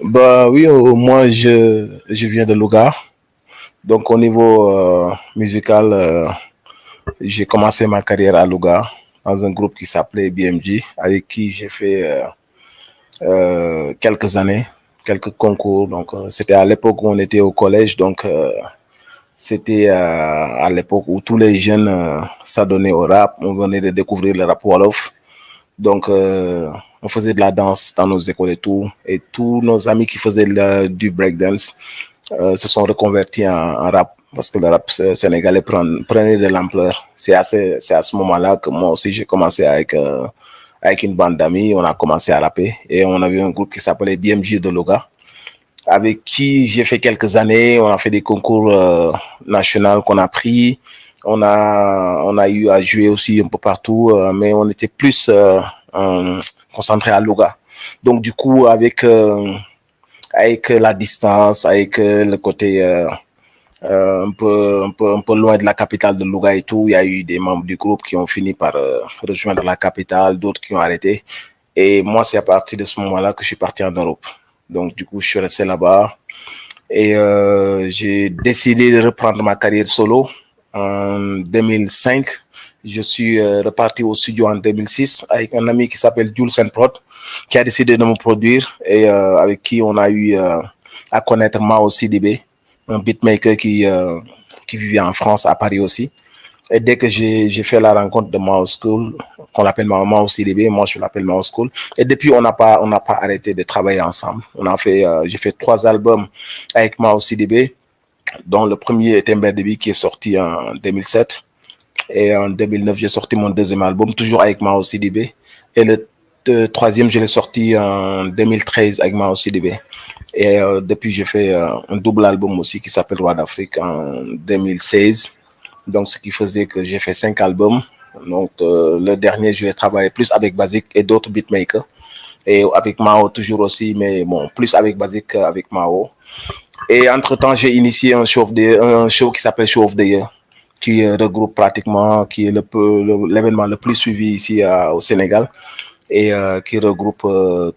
Bah oui, moi je viens de Louga. Donc au niveau musical, j'ai commencé ma carrière à Louga dans un groupe qui s'appelait BMG, avec qui j'ai fait quelques années, quelques concours. Donc c'était à l'époque où on était au collège, donc c'était à l'époque où tous les jeunes s'adonnaient au rap. On venait de découvrir le rap Wolof. Donc, on faisait de la danse dans nos écoles et tout. Et tous nos amis qui faisaient du breakdance se sont reconvertis en rap parce que le rap sénégalais prenait de l'ampleur. C'est à ce moment-là que moi aussi j'ai commencé avec une bande d'amis. On a commencé à rapper et on avait un groupe qui s'appelait BMJ de Loga avec qui j'ai fait quelques années. On a fait des concours nationaux qu'on a pris. On a eu à jouer aussi un peu partout, mais on était plus concentré à Louga. Donc du coup, avec la distance, avec le côté un peu loin de la capitale de Louga et tout, il y a eu des membres du groupe qui ont fini par rejoindre la capitale, d'autres qui ont arrêté. Et moi, c'est à partir de ce moment-là que je suis parti en Europe. Donc du coup, je suis resté là-bas et j'ai décidé de reprendre ma carrière solo en 2005. Je suis reparti au studio en 2006 avec un ami qui s'appelle Jules Prod, qui a décidé de me produire et avec qui on a eu à connaître Mao Sidibé, un beatmaker qui vivait en France, à Paris aussi. Et dès que j'ai fait la rencontre de Mao School, qu'on l'appelle Mao CDB, moi je l'appelle Mao School. Et depuis, on n'a pas arrêté de travailler ensemble. J'ai fait 3 albums avec Mao CDB, dont le premier est Mbedbi qui est sorti en 2007. Et en 2009, j'ai sorti mon deuxième album, toujours avec Mao CDB. Et le troisième, je l'ai sorti en 2013 avec Mao CDB. Et depuis, j'ai fait un double album aussi qui s'appelle Roi d'Afrique en 2016. Donc, ce qui faisait que j'ai fait 5 albums. Donc, le dernier, je vais travailler plus avec Basic et d'autres beatmakers. Et avec Mao toujours aussi, mais bon, plus avec Basic qu'avec Mao. Et entre-temps, j'ai initié un show qui s'appelle Show of the Year, qui regroupe pratiquement, qui est l'événement le plus suivi ici au Sénégal, et qui regroupe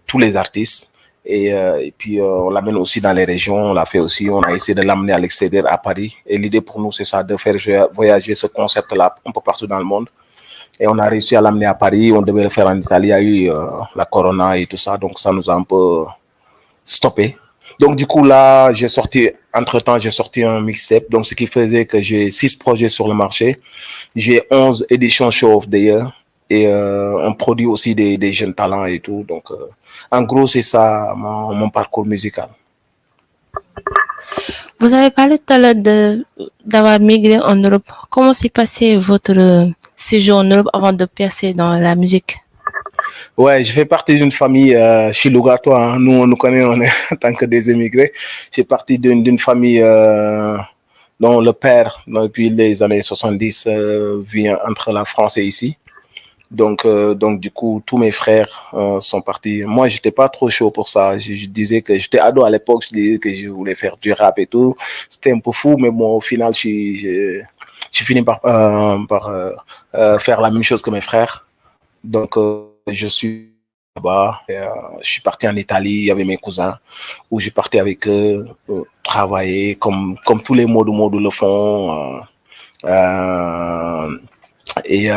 tous les artistes. Et puis, on l'amène aussi dans les régions, on l'a fait aussi, on a essayé de l'amener à l'extérieur, à Paris. Et l'idée pour nous, c'est ça, de faire voyager ce concept-là un peu partout dans le monde. Et on a réussi à l'amener à Paris, on devait le faire en Italie, il y a eu la Corona et tout ça, donc ça nous a un peu stoppé. Donc du coup, là, entre-temps, j'ai sorti un mixtape, donc ce qui faisait que j'ai 6 projets sur le marché. J'ai 11 éditions Show of the Year et on produit aussi des jeunes talents et tout. Donc, en gros, c'est ça mon parcours musical. Vous avez parlé tout à l'heure d'avoir migré en Europe. Comment s'est passé votre séjour en Europe avant de percer dans la musique? Ouais, je fais partie d'une famille, je suis Lougatois, hein. Nous, on nous connaît en tant que des émigrés. Je fais partie d'une famille dont le père, depuis les années 70, vit entre la France et ici. Donc du coup, tous mes frères sont partis. Moi, j'étais pas trop chaud pour ça. Je disais que j'étais ado à l'époque, je disais que je voulais faire du rap et tout. C'était un peu fou, mais bon, au final, j'ai fini par faire la même chose que mes frères. Donc, je suis là-bas. Je suis parti en Italie, il y avait mes cousins, où j'ai parti avec eux, travailler comme tous les modos le font. Et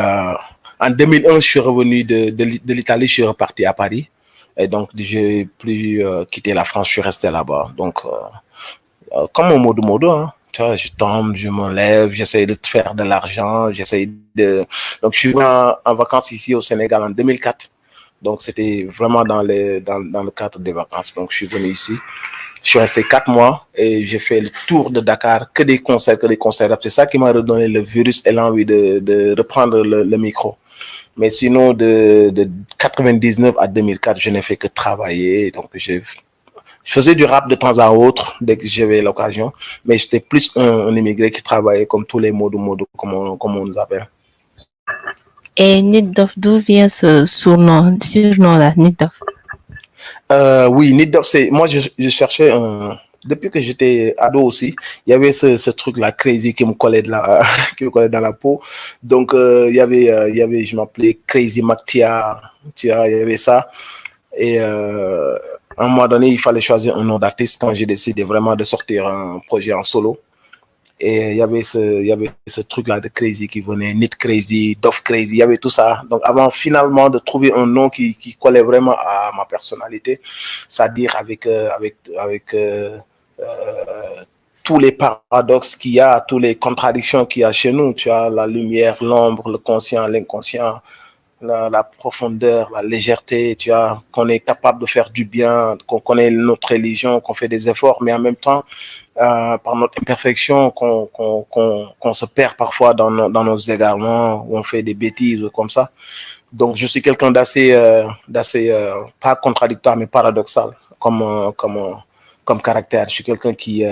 en 2001, je suis revenu de l'Italie, je suis reparti à Paris. Et donc, j'ai plus quitté la France, je suis resté là-bas. Donc, comme un modo, hein. Tu vois, je tombe, je me lève, j'essaie de faire de l'argent, Donc, je suis venu en vacances ici au Sénégal en 2004. Donc, c'était vraiment dans le cadre des vacances. Donc, je suis venu ici. Je suis resté 4 mois et j'ai fait le tour de Dakar, que des concerts. C'est ça qui m'a redonné le virus et l'envie de reprendre le micro. Mais sinon, de 99 à 2004, je n'ai fait que travailler. Donc, je faisais du rap de temps à autre dès que j'avais l'occasion. Mais j'étais plus un immigré qui travaillait comme tous les modos, comme on nous appelle. Et Niddof, d'où vient ce surnom-là, Niddof? Oui, Niddof, c'est moi je cherchais depuis que j'étais ado aussi, il y avait ce truc-là crazy qui me collait qui me collait dans la peau. Donc il y avait, je m'appelais Crazy Mactia, tu vois, il y avait ça. Et À un moment donné, il fallait choisir un nom d'artiste quand j'ai décidé vraiment de sortir un projet en solo. Et il y avait ce truc-là de Crazy qui venait, Nit Crazy, Dove Crazy, il y avait tout ça. Donc, avant finalement de trouver un nom qui collait vraiment à ma personnalité, c'est-à-dire tous les paradoxes qu'il y a, toutes les contradictions qu'il y a chez nous. Tu as la lumière, l'ombre, le conscient, l'inconscient, la profondeur, la légèreté, tu vois, qu'on est capable de faire du bien, qu'on connaît notre religion, qu'on fait des efforts, mais en même temps, par notre imperfection, qu'on se perd parfois dans nos égarements, où on fait des bêtises comme ça. Donc, je suis quelqu'un d'assez pas contradictoire, mais paradoxal comme caractère. Je suis quelqu'un qui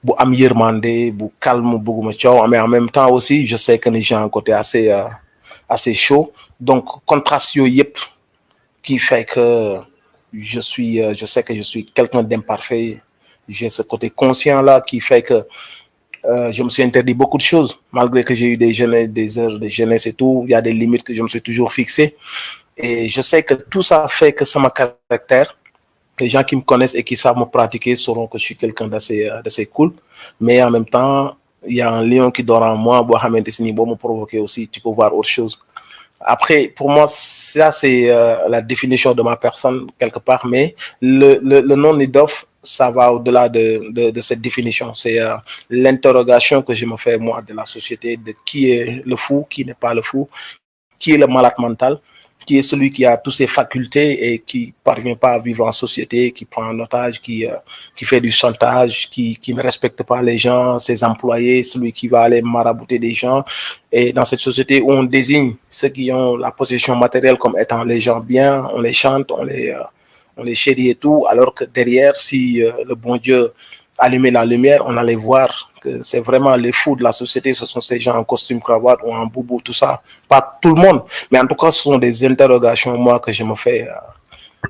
bu am yërmande, bu calme, bëgguma coow, mais en même temps aussi, je sais que j'ai un côté assez chaud. Donc, contraste yep qui fait que je sais que je suis quelqu'un d'imparfait. J'ai ce côté conscient là qui fait que je me suis interdit beaucoup de choses, malgré que j'ai eu des heures de jeunesse et tout. Il y a des limites que je me suis toujours fixées. Et je sais que tout ça fait que c'est mon caractère. Les gens qui me connaissent et qui savent me pratiquer sauront que je suis quelqu'un d'assez cool. Mais en même temps, il y a un lion qui dort en moi. Me provoquer aussi, tu peux voir autre chose. Après, pour moi, ça, c'est la définition de ma personne, quelque part. Mais le nom Nidof, ça va au-delà de cette définition. C'est l'interrogation que je me fais, moi, de la société, de qui est le fou, qui n'est pas le fou, qui est le malade mental, qui est celui qui a toutes ses facultés et qui parvient pas à vivre en société, qui prend en otage, qui fait du chantage, qui ne respecte pas les gens, ses employés, celui qui va aller marabouter des gens. Et dans cette société où on désigne ceux qui ont la possession matérielle comme étant les gens bien, on les chante, on les chérit et tout, alors que derrière, si le bon Dieu allumait la lumière, on allait voir que c'est vraiment les fous de la société, ce sont ces gens en costume cravate ou en boubou, tout ça. Pas tout le monde, mais en tout cas, ce sont des interrogations, moi, que je me fais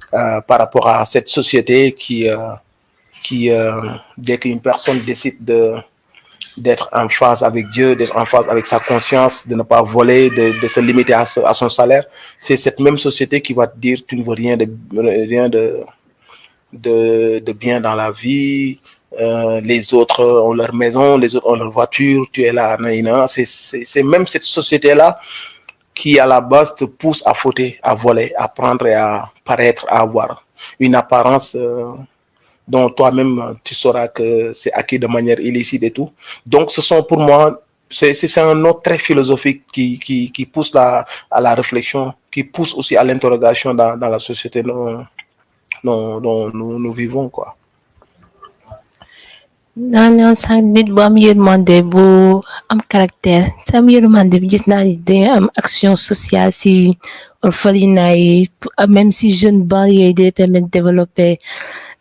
par rapport à cette société qui dès qu'une personne décide d'être en phase avec Dieu, d'être en phase avec sa conscience, de ne pas voler, de se limiter à son salaire, c'est cette même société qui va te dire tu ne veux rien de bien dans la vie, les autres ont leur maison, les autres ont leur voiture, tu es là, c'est même cette société-là qui, à la base, te pousse à fauter, à voler, à prendre et à paraître, à avoir une apparence dont toi-même, tu sauras que c'est acquis de manière illicite et tout. Donc, ce sont pour moi, c'est un autre trait philosophique qui pousse à la réflexion, qui pousse aussi à l'interrogation dans la société dont nous vivons, quoi. Naan sax nit bu am yërmande bu am caractère te am yërmande bi gis naa ni day am action sociale si orphelinat yi même si jeune banlieue yi day permettre de développer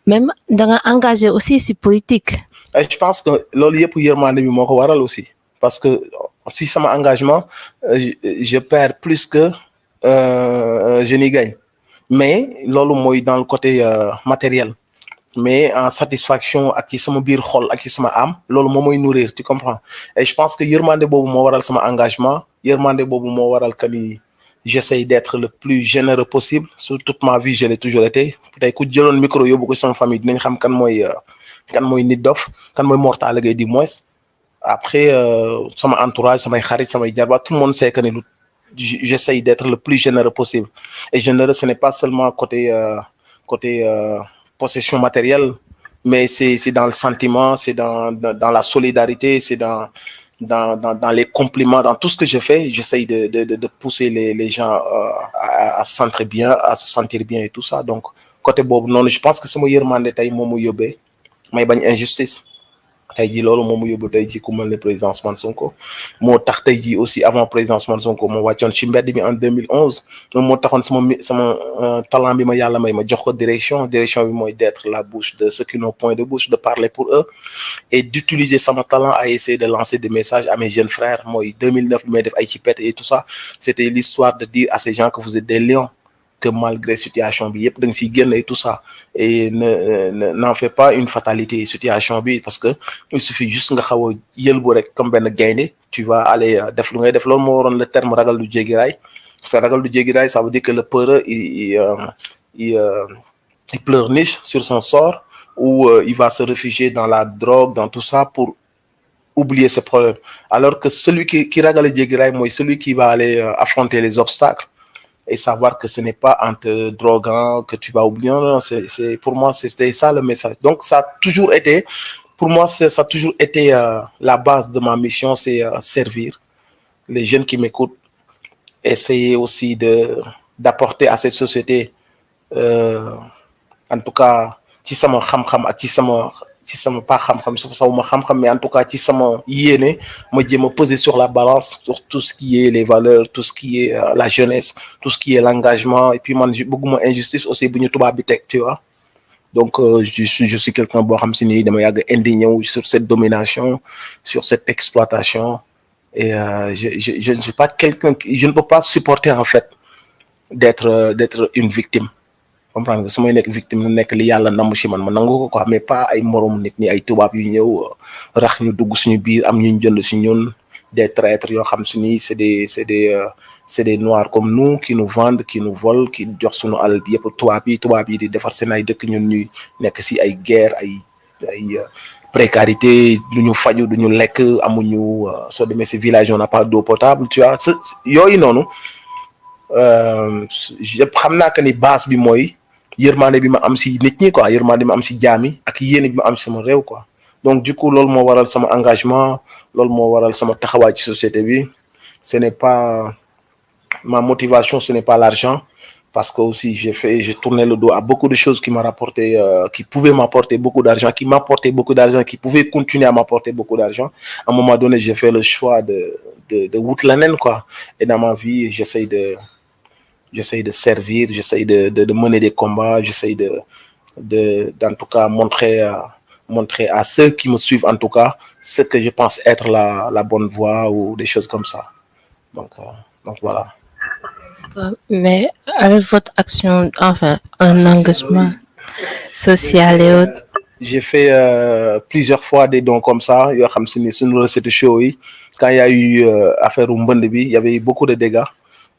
même da nga engagé aussi si politique. Et je pense que loolu yëpp yërmande bi moo ko waral aussi parce que si sama engagement je perds plus que je n'y gagne mais loolu mooy dans le côté matériel. Mais en satisfaction ak ci sama biir xol ak ci sama âme loolu moo mooy nourrir, tu comprends. Et je pense que yërmande boobu moo waral sama engagement, yërmande boobu moo waral que ni j'essaye d'être le plus généreux possible. Sur toute ma vie je l'ai toujours été. Tey ku jëloon micro yóbbu ko sama famille dinañ xam kan mooy Nit Dof, kan mooy Mor Talla Gueye du moins. Après sama entourage, samay xarit, samay jarbaat, tout le monde sait que ni j'essaye d'être le plus généreux possible. Et généreux, ce n'est pas seulement côté possession matérielle, mais c'est dans le sentiment, c'est dans la solidarité, c'est dans les compliments, dans tout ce que je fais. J'essaye de pousser les gens à se sentir bien et tout ça. Donc, côté Bob, non, je pense que c'est mon yërmande tey moom mu yóbbee may bañ injustice. Tey jii loolu moom mu yóbbu tey jii ku mel ne président Ousmane Sonko moo tax tey jii aussi avant président Ousmane Sonko moo wàccoon ci mbedd mi en 2011 moom moo taxoon sama talent bi ma yàlla may ma jox ko direction bi mooy d'être la bouche de ceux qui n'ont point de bouche, de parler pour eux et d'utiliser sama talent à essayer de lancer des messages à mes jeunes frères. Mooy 2009 bi may def ay ci pet et tout ça, c'était l'histoire de dire à ces gens que vous êtes des lions, que malgré situation bi yëpp da nga siy génn et tout ça, et n'en fait pas une fatalité situation bi parce que il suffit juste nga xaw a yëlbu rek comme benn gaynde, tu vas aller def lu ngay def. Loolu moo waroon le terme ragal du jéggi raay, parce que ragal du jéggi raay ça veut dire que le peureux il il pleurniche sur son sort, ou il va se réfugier dans la drogue, dans tout ça pour oublier ses problèmes. Alors que celui qui regarde le moi, celui qui va aller affronter les obstacles et savoir que ce n'est pas en te droguant que tu vas oublier. Non, pour moi, c'était ça le message. Donc, ça a toujours été, pour moi, ça a toujours été la base de ma mission, c'est servir les jeunes qui m'écoutent, essayer aussi d'apporter à cette société, en tout cas, ci sama xam-xam ak ci sama pas xam-xam sama xam-xam, mais en tout cas ci sama yéene ma jéem a peser sur la balance sur tout ce qui est les valeurs, tout ce qui est la jeunesse, tout ce qui est l'engagement, et puis man bëgguma injustice aussi bu ñu tubaab bi teg, tu vois. Donc je suis quelqu'un boo xam si ni dama yàgg indigné wu sur cette domination, sur cette exploitation, et je ne suis pas quelqu'un je ne peux pas supporter en fait d'être une victime. Comprendre nga su may nekk victime na nekk li yàlla namm ci man ma nangu ko quoi, mais pas ay moroom nit ñi ay tubaab yu ñëw rax ñu dugg suñu biir am ñu jënd ci ñun, des traîtres yoo xam si ni c'est des noirs comme nous qui nous vendent, qui nous volent, qui jox suñu alal bi yëpp tubaab yi di defar seen ay dëkk, ñun ñuy nekk ci ay guerre ay précarité, du ñu faju, du ñu lekk, amuñu soo demee ci village on n'a pas d'eau potable, tu vois. Yooyu noonu yëpp xam naa que ni base bi mooy yërmande bi ma am si nit ñi quoi, yërmande bi ma am si jaami ak yéene bi ma am si sama réew quoi. Donc du coup loolu moo waral sama engagement, loolu moo waral sama taxawaay ci société bi. Ce n'est pas ma motivation, ce n'est pas l'argent, parce que aussi j'ai tourné le dos à beaucoup de choses qui m'ont rapporté, qui pouvaient m'apporter beaucoup d'argent, qui m'apportaient beaucoup d'argent, qui pouvaient continuer à m'apporter beaucoup d'argent. À un moment donné, j'ai fait le choix de wut leneen quoi. Et dans ma vie, j'essaye de servir, j'essaye de mener des combats, j'essaye d'en tout cas montrer à ceux qui me suivent en tout cas ce que je pense être la bonne voie ou des choses comme ça. Donc voilà. Mais avec votre action, enfin, un engagement social et autres. J'ai fait plusieurs fois des dons comme ça. Yo xam si ni suñu recette show yi, quand il y a eu affaire u mbënd bi, il y avait eu beaucoup de dégâts.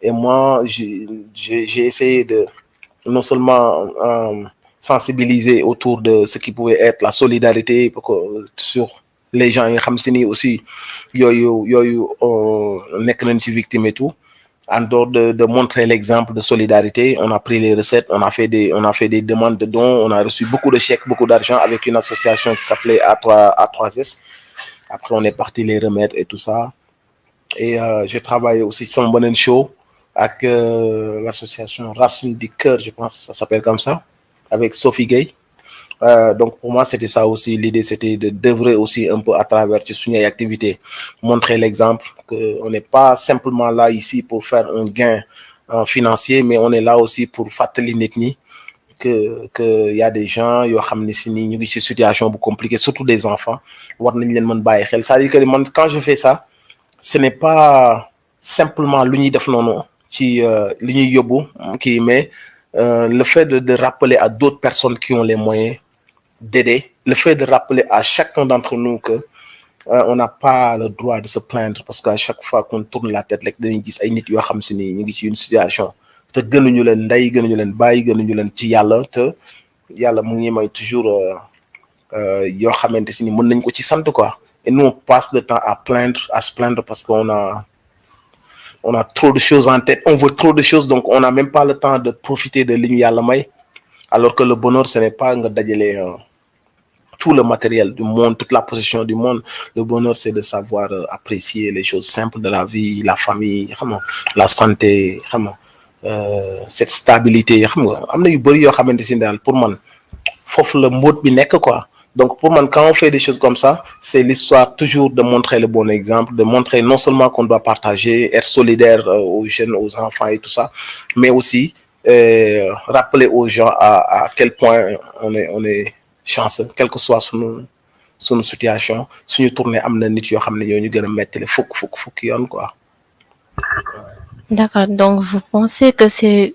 Et moi, j'ai essayé de non seulement sensibiliser autour de ce qui pouvait être la solidarité sur les gens, aussi, nekk nañ ci victime et tout. En dehors de montrer l'exemple de solidarité, on a pris les recettes, on a fait des demandes de dons, on a reçu beaucoup de chèques, beaucoup d'argent avec une association qui s'appelait A3S. Après, on est parti les remettre et tout ça. Et j'ai travaillé aussi sur un bon show avec l'association Racine du Cœur, je pense que ça s'appelle comme ça, avec Sophie Gay. Donc pour moi c'était ça aussi, l'idée c'était d'œuvrer aussi un peu à travers ces activités, montrer l'exemple qu'on n'est pas simplement là ici pour faire un gain financier, mais on est là aussi pour fàttali nit ñi que y a des gens yoo xam ne si ni ñu ngi ci situation bu compliquée, surtout des enfants, war nañ leen mën bàyyi xel. C'est-à-dire que man quand je fais ça, ce n'est pas simplement lu ñuy def noonu ci li ñuy yóbbu kii, mais le fait de rappeler à d'autres personnes qui ont les moyens d'aider, le fait de rappeler à chacun d'entre nous que on n'a pas le droit de se plaindre, parce qu'à chaque fois qu'on tourne la tête rek dañuy gis ay nit yoo xam si ni ñu ngi ci une situation te gënuñu leen ndey, gënuñu leen bàyyi, gënuñu leen ci yàlla, te yàlla mu ngi may toujours yoo xamante si ni mën nañ ko ci sant quoi. Et nous on passe le temps à se plaindre parce qu'on a trop de choses en tête, on veut trop de choses, donc on n'a même pas le temps de profiter de li ñu yàlla may. Alors que le bonheur, ce n'est pas nga dajale tout le matériel du monde, toute la possession du monde. Le bonheur, c'est de savoir apprécier les choses simples de la vie, la famille, la santé, cette stabilité. Am na yu bari yoo xamante si daal pour man foofu la mbóot bi nekk quoi. Donc pour moi, quand on fait des choses comme ça, c'est l'histoire toujours de montrer le bon exemple, de montrer non seulement qu'on doit partager, être solidaire aux jeunes, aux enfants et tout ça, mais aussi rappeler aux gens à quel point on est chanceux, quelle que soit son situation. Suñu tournée am na nit yoo xam ne ñoo ñu gën a metti fukk yoon quoi. D'accord, donc vous pensez que c'est